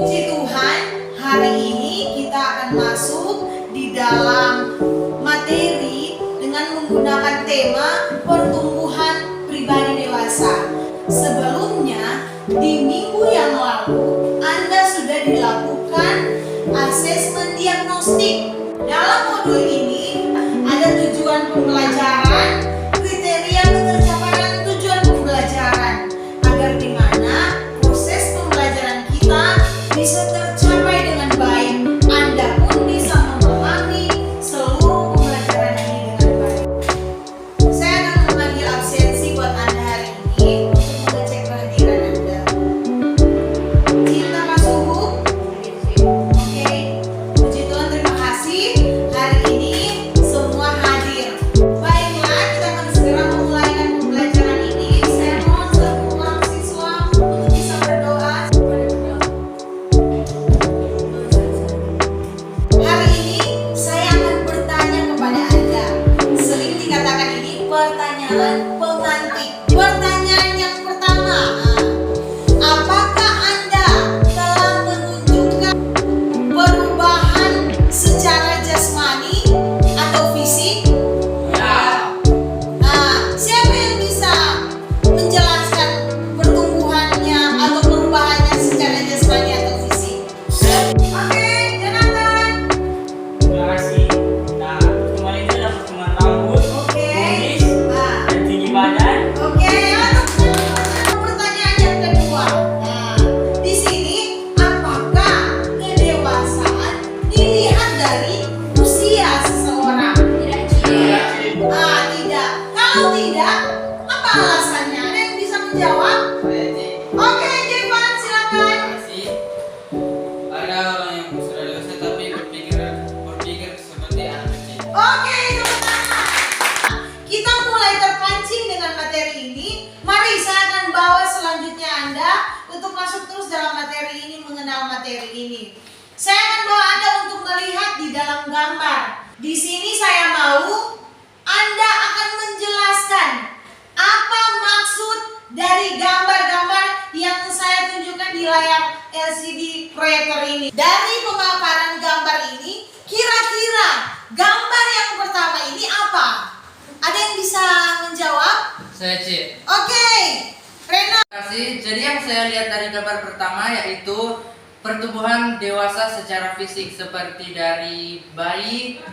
Puji Tuhan, hari ini kita akan masuk di dalam materi dengan menggunakan tema pertumbuhan pribadi dewasa. Sebelumnya, di minggu yang lalu, Anda sudah dilakukan asesmen diagnostik. Dalam modul ini, ada tujuan pembelajaran, kriteria pencapaian tujuan pembelajaran, agar di mana proses pembelajaran kita bisa tercapai dengan baik. Anda pun bisa memahami seluruh pembelajaran ini dengan baik. Saya akan memanggil absensi buat Anda hari ini untuk mengecek kehadiran Anda. Cinta Pak Suhu? Oke. Puji Tuhan, terima kasih. Hari ini semua hadir. Baiklah, kita akan segera memulaikan pembelajaran ini. Saya mohon semua siswa untuk bisa berdoa. Hari ini saya akan bertanya kepada Anda. Sering dikatakan ini pertanyaan pemantik. Pertanyaan yang pertama, apakah Anda telah menunjukkan perubahan secara jasmani atau fisik? Ya. Siapa yang bisa menjelaskan pertumbuhannya atau perubahannya secara jasmani atau fisik? Oke, Jonathan. Terima kasih. Nah, pertemuan itu adalah pertemuan rambut, Oke. kumis, dan tinggi badan. Oke, untuk pertanyaan yang kedua. Nah, di sini apakah kedewasaan dilihat dari usia seseorang? Tidak. Tidak. Kalau tidak, apa alasannya? Ada yang bisa menjawab? Oke, Jevan, silakan. Ada orang yang sudah dewasa tapi berpikir seperti anak kecil. Oke, teman-teman. Kita mulai terpancing dengan materi ini. Mari saya akan bawa selanjutnya Anda untuk masuk terus dalam materi ini, mengenal materi ini. Saya akan bawa Anda untuk melihat di dalam gambar. Di sini saya mau Anda akan menjelaskan apa maksud dari gambar-gambar yang saya tunjukkan di layar LCD proyektor ini. Dari pemaparan gambar ini, kira-kira gambar yang pertama ini apa? Ada yang bisa menjawab? Saya Cik. Oke, Rena. Terima kasih. Jadi yang saya lihat dari gambar pertama yaitu pertumbuhan dewasa secara fisik seperti dari bayi,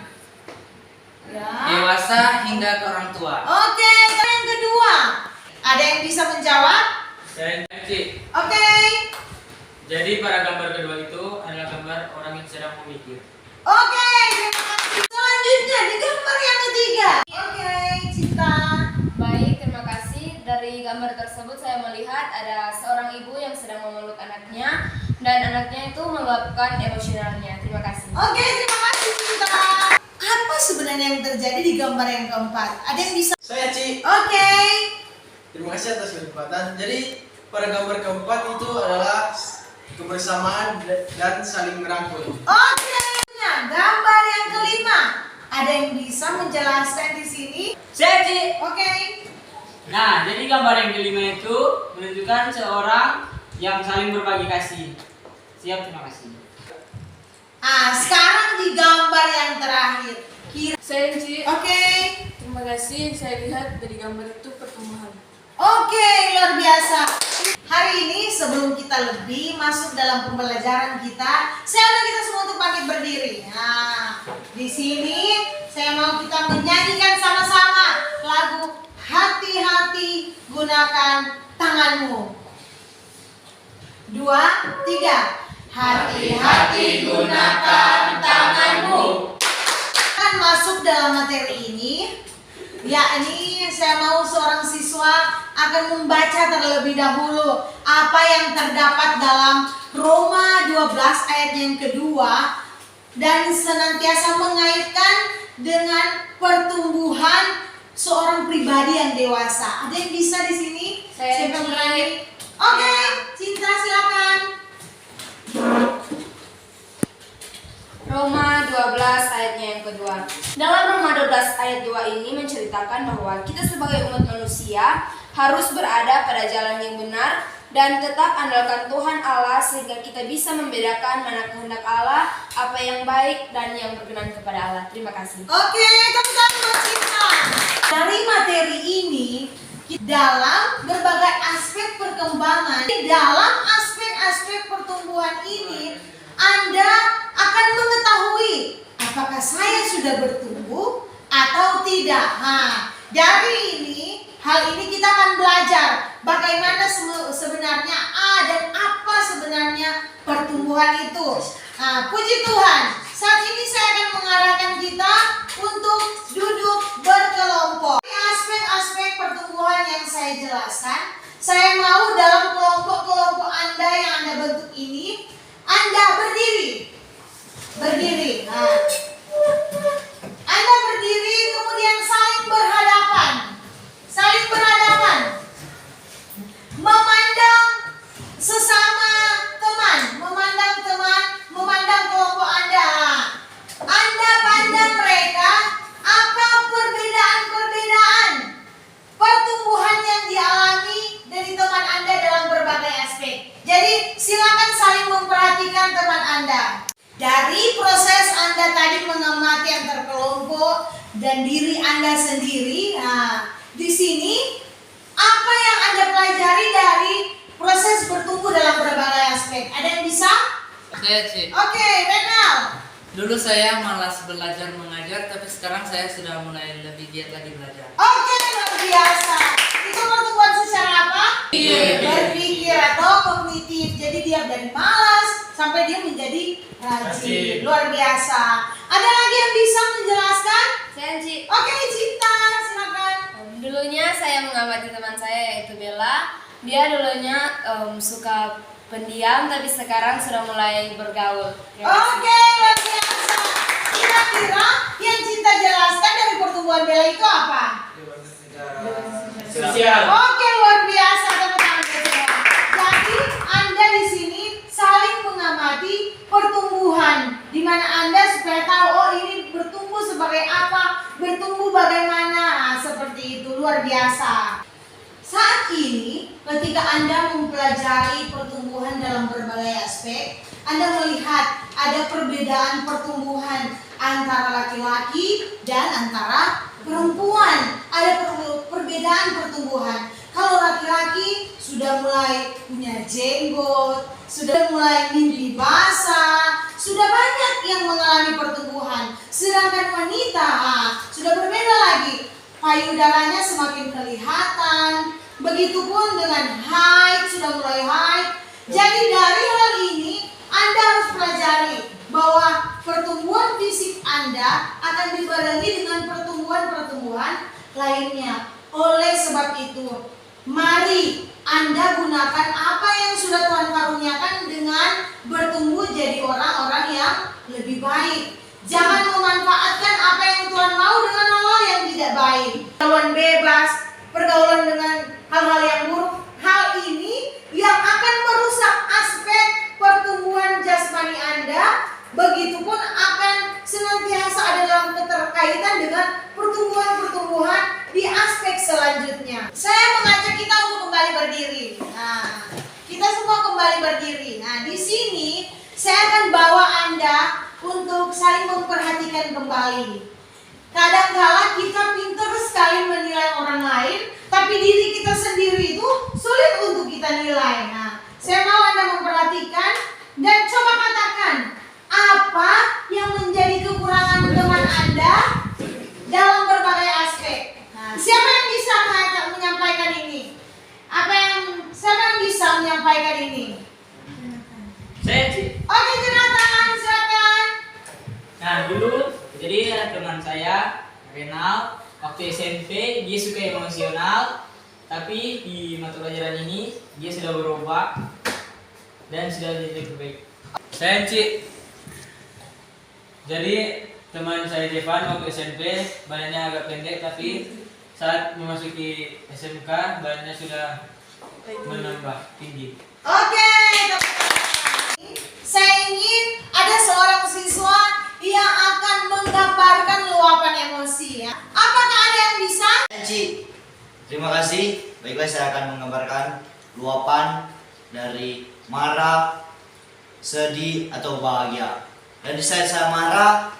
dewasa hingga ke orang tua. Oke, yang kedua. Ada yang bisa menjawab? Saya Cik. Oke. Jadi pada gambar kedua itu adalah gambar orang yang sedang memikir. Oke, terima kasih. Selanjutnya di gambar yang ketiga. Oke, Cinta. Baik, terima kasih. Dari gambar tersebut saya melihat ada seorang ibu yang sedang memeluk anaknya dan anaknya itu meluapkan emosionalnya. Terima kasih. Oke, terima kasih Cinta. Apa sebenarnya yang terjadi di gambar yang keempat? Ada yang bisa? Saya Ci, Oke. terima kasih atas kesempatan. Jadi pada gambar keempat itu adalah kebersamaan dan saling merangkul. Oke. Gambar yang kelima. Ada yang bisa menjelaskan di sini? Saya Cik. Oke. Nah, jadi gambar yang kelima itu menunjukkan seorang yang saling berbagi kasih. Siap, terima kasih. Sekarang di gambar yang terakhir. Saya Ci. Oke. Terima kasih. Saya lihat dari gambar itu pertumbuhan. Oke, luar biasa. Hari ini sebelum kita lebih masuk dalam pembelajaran kita, saya undang kita semua untuk bangkit berdiri. Nah, di sini saya mau kita menyanyikan sama-sama lagu Hati-hati Gunakan Tanganmu. 2, 3. Hati-hati gunakan tanganmu. Akan masuk dalam materi ini, yakni saya mau seorang siswa akan membaca terlebih dahulu apa yang terdapat dalam Roma 12 ayat yang kedua dan senantiasa mengaitkan dengan pertumbuhan seorang pribadi yang dewasa. Ada yang bisa di sini? Saya Siapa yang Ci. berani? Oke, Cinta silakan. Roma 12 ayatnya yang kedua. Dalam Roma 12 ayat 2 ini menceritakan bahwa kita sebagai umat manusia harus berada pada jalan yang benar dan tetap andalkan Tuhan Allah sehingga kita bisa membedakan mana kehendak Allah, apa yang baik dan yang berkenan kepada Allah. Terima kasih. Oke, teman-teman buat Cinta. Dari materi ini, dalam berbagai aspek perkembangan, dalam aspek-aspek pertumbuhan ini, Anda akan mengetahui apakah saya sudah bertumbuh atau tidak. Nah, dari hal ini kita akan belajar bagaimana sebenarnya dan apa sebenarnya pertumbuhan itu. Nah, puji Tuhan, saat ini saya akan mengarahkan kita untuk duduk berkelompok. Aspek-aspek pertumbuhan yang saya jelaskan, saya mau dalam kelompok-kelompok Anda yang Anda bentuk ini, Anda berdiri. Nah, Anda berdiri kemudian saling berhadapan. Memandang sesama teman, memandang kelompok Anda. Anda pandang mereka, apa perbedaan pertumbuhan yang dialami dari teman Anda dalam berbagai aspek. Jadi silakan saling memperhatikan teman Anda. Dari proses Anda tadi mengamati antar kelompok dan diri Anda sendiri, di sini apa yang Anda pelajari dari proses bertumbuh dalam berbagai aspek? Ada yang bisa? Saya Ci. Oke, Renal. Dulu saya malas belajar mengajar, tapi sekarang saya sudah mulai lebih giat lagi belajar. Oke, luar biasa. Itu pertumbuhan secara apa? Berpikir atau kognitif. Jadi dia dari malas sampai dia menjadi rajin. Luar biasa. Ada lagi yang bisa menjelaskan? Saya Ci. Oke, Cinta, silakan. Dulunya saya mengamati teman saya yaitu Bella. Dia dulunya suka pendiam tapi sekarang sudah mulai bergaul. Oke, luar biasa. Kira-kira yang Cinta jelaskan dari pertumbuhan Bella itu apa? Sosial. Oke, luar biasa teman-teman semua. Jadi Anda di sini saling mengamati pertumbuhan, di mana Anda supaya tahu ini bertumbuh sebagai apa, bertumbuh bagaimana. Seperti itu, luar biasa. Saat ini ketika Anda mempelajari pertumbuhan dalam berbagai aspek, Anda melihat ada perbedaan pertumbuhan antara laki-laki dan antara perempuan. Ada perbedaan pertumbuhan. Kalau laki-laki sudah mulai punya jenggot, sudah mulai mimpi basah, sudah banyak yang mengalami pertumbuhan. Sedangkan wanita sudah berbeda lagi. Payudaranya semakin kelihatan. Begitupun dengan haid, sudah mulai haid. Jadi dari hal ini Anda harus pelajari bahwa pertumbuhan fisik Anda akan dibarengi dengan pertumbuhan-pertumbuhan lainnya. Oleh sebab itu, mari Anda gunakan apa yang sudah Tuhan karuniakan dengan bertumbuh jadi orang-orang yang lebih baik. Jangan memanfaatkan apa yang Tuhan mau dengan hal-hal yang tidak baik. Pergaulan bebas, pergaulan dengan hal-hal yang buruk. Hal ini yang akan merusak aspek pertumbuhan jasmani Anda. Begitupun akan senantiasa ada dalam keterkaitan dengan pertumbuhan-pertumbuhan di aspek selanjutnya. Saya mengajak kita untuk kembali berdiri. Nah, kita semua kembali berdiri. Nah, di sini saya akan bawa Anda untuk saling memperhatikan kembali. Kadang-kala kita pintar sekali menilai orang lain, tapi diri kita sendiri itu sulit untuk kita nilai. Nah, saya mau Anda memperhatikan dan coba katakan apa yang menjadi kekurangan teman Anda dalam berbagai aspek. Nah, siapa yang bisa menyampaikan ini? Siapa yang bisa menyampaikan ini? Saya Ci. Oke, Jonathan, silakan. Nah dulu jadi teman saya Renal waktu SMP dia suka emosional, tapi di mata pelajaran ini dia sudah berubah dan sudah jadi lebih baik. Saya Ci. Jadi teman saya Jevan waktu SMP badannya agak pendek, tapi saat memasuki SMK badannya sudah menambah tinggi. Oke, saya ingin ada seorang siswa yang akan menggambarkan luapan emosi ya. Apakah ada yang bisa? Ci, terima kasih. Baiklah, saya akan menggambarkan luapan dari marah, sedih, atau bahagia. Dan di saat saya marah,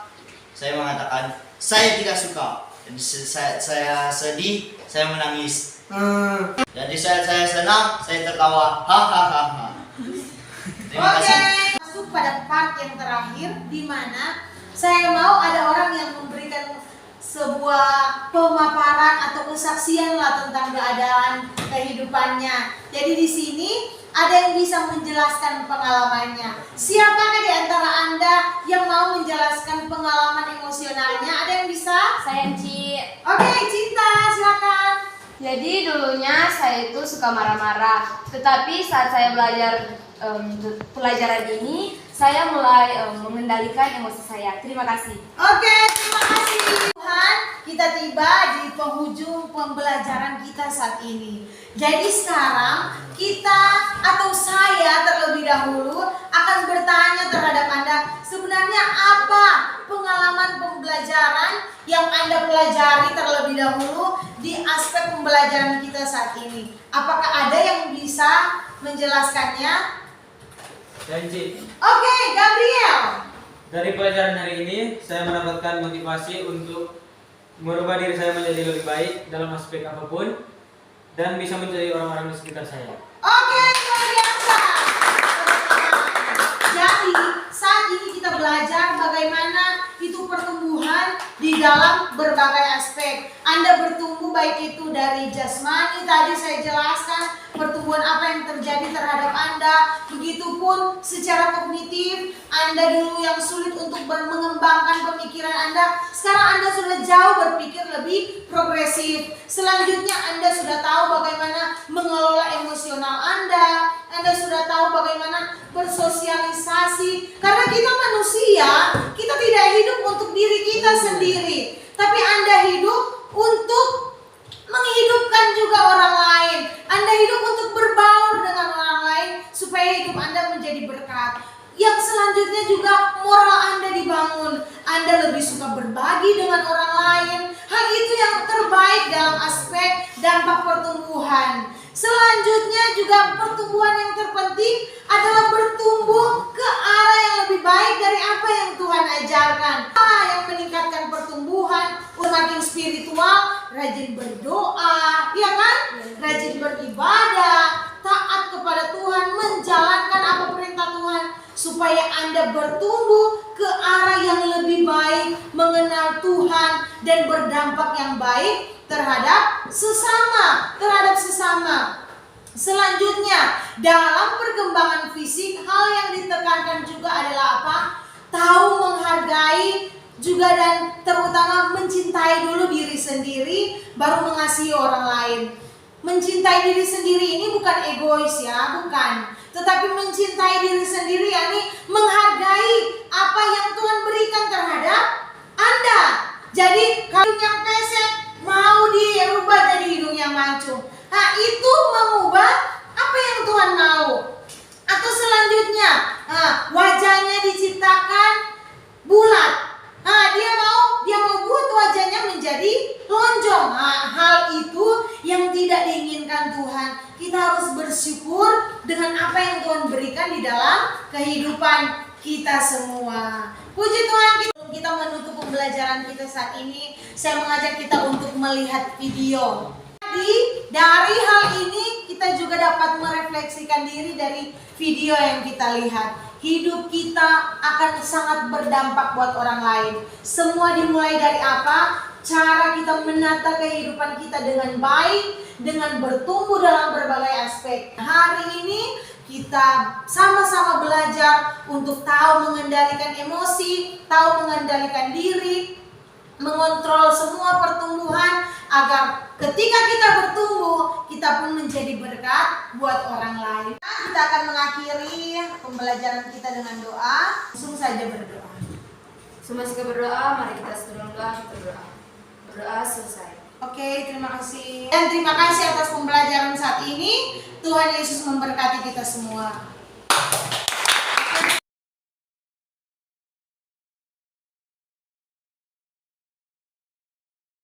saya mengatakan saya tidak suka. Dan di saat saya sedih, saya menangis. Dan di saat saya senang, saya tertawa. Hahaha. Terima Oke, kasih. masuk pada part yang terakhir di mana saya mau ada orang yang memberikan sebuah pemaparan atau kesaksian lah tentang keadaan kehidupannya. Jadi di sini ada yang bisa menjelaskan pengalamannya. Siapakah di antara Anda yang mau menjelaskan pengalaman emosionalnya? Ada yang bisa? Saya Ci. Oke, Cinta, silakan. Jadi dulunya saya itu suka marah-marah, tetapi saat saya belajar pelajaran ini, saya mulai mengendalikan emosi saya. Terima kasih. Oke, terima kasih Tuhan. Kita tiba di penghujung pembelajaran kita saat ini. Jadi sekarang kita atau saya terlebih dahulu akan bertanya terhadap Anda, sebenarnya apa pengalaman pembelajaran yang Anda pelajari terlebih dahulu di aspek pembelajaran kita saat ini? Apakah ada yang bisa menjelaskannya? Janji. Oke, Gabriel. Dari pelajaran hari ini, saya mendapatkan motivasi untuk merubah diri saya menjadi lebih baik dalam aspek apapun dan bisa menjadi orang-orang di sekitar saya. Oke, luar biasa. Jadi, saat ini kita belajar bagaimana itu pertumbuhan di dalam berbagai aspek. Anda bertumbuh baik itu dari jasmani, tadi saya jelaskan pertumbuhan apa yang terjadi terhadap Anda. Begitupun secara kognitif, Anda dulu yang sulit untuk mengembangkan pemikiran Anda, sekarang Anda sudah jauh berpikir lebih progresif. Selanjutnya Anda sudah tahu bagaimana mengelola emosional Anda sudah tahu bagaimana bersosialisasi. Karena kita manusia, kita tidak hidup untuk diri kita sendiri, tapi Anda hidup untuk menghidupkan juga orang lain. Anda hidup untuk berbaur dengan orang lain supaya hidup Anda menjadi berkat. Yang selanjutnya juga moral Anda dibangun. Anda lebih suka berbagi dengan orang lain. Hal itu yang terbaik dalam aspek dampak pertumbuhan. Selanjutnya juga pertumbuhan yang terpenting adalah bertumbuh ke arah yang lebih baik dari apa yang Tuhan ajarkan. Yang meningkatkan pertumbuhan, semakin spiritual, rajin berdoa, ya kan? Rajin beribadah, taat kepada Tuhan, menjalankan apa perintah Tuhan, supaya Anda bertumbuh ke arah yang lebih baik, mengenal Tuhan dan berdampak yang baik terhadap sesama. Selanjutnya, dalam perkembangan fisik, hal yang ditekankan juga adalah apa? Tahu menghargai juga dan terutama mencintai dulu diri sendiri, baru mengasihi orang lain. Mencintai diri sendiri ini bukan egois ya, bukan. Tetapi mencintai diri sendiri yakni menghargai apa yang Tuhan berikan terhadap Anda. Jadi kalau yang pesek mau dirubah jadi hidung yang mancung. Nah, itu mengubah apa yang Tuhan mau. Atau selanjutnya, wajahnya diciptakan bulat. Dia mau buat wajahnya menjadi lonjong. Hal itu yang tidak diinginkan Tuhan. Kita harus bersyukur dengan apa yang Tuhan berikan di dalam kehidupan kita semua. Puji Tuhan. Kita menutup pembelajaran kita saat ini. Saya mengajak kita untuk melihat video. Dari hal ini kita juga dapat merefleksikan diri dari video yang kita lihat. Hidup kita akan sangat berdampak buat orang lain. Semua dimulai dari apa? Cara kita menata kehidupan kita dengan baik, dengan bertumbuh dalam berbagai aspek. Hari ini kita sama-sama belajar untuk tahu mengendalikan emosi, tahu mengendalikan diri, mengontrol semua pertumbuhan agar ketika kita bertumbuh, kita pun menjadi berkat buat orang lain. Kita akan mengakhiri pembelajaran kita dengan doa. Langsung saja berdoa. Semua kita berdoa, mari kita sedang doa, kita berdoa. Berdoa selesai. Oke, terima kasih. Dan terima kasih atas pembelajaran saat ini. Tuhan Yesus memberkati kita semua.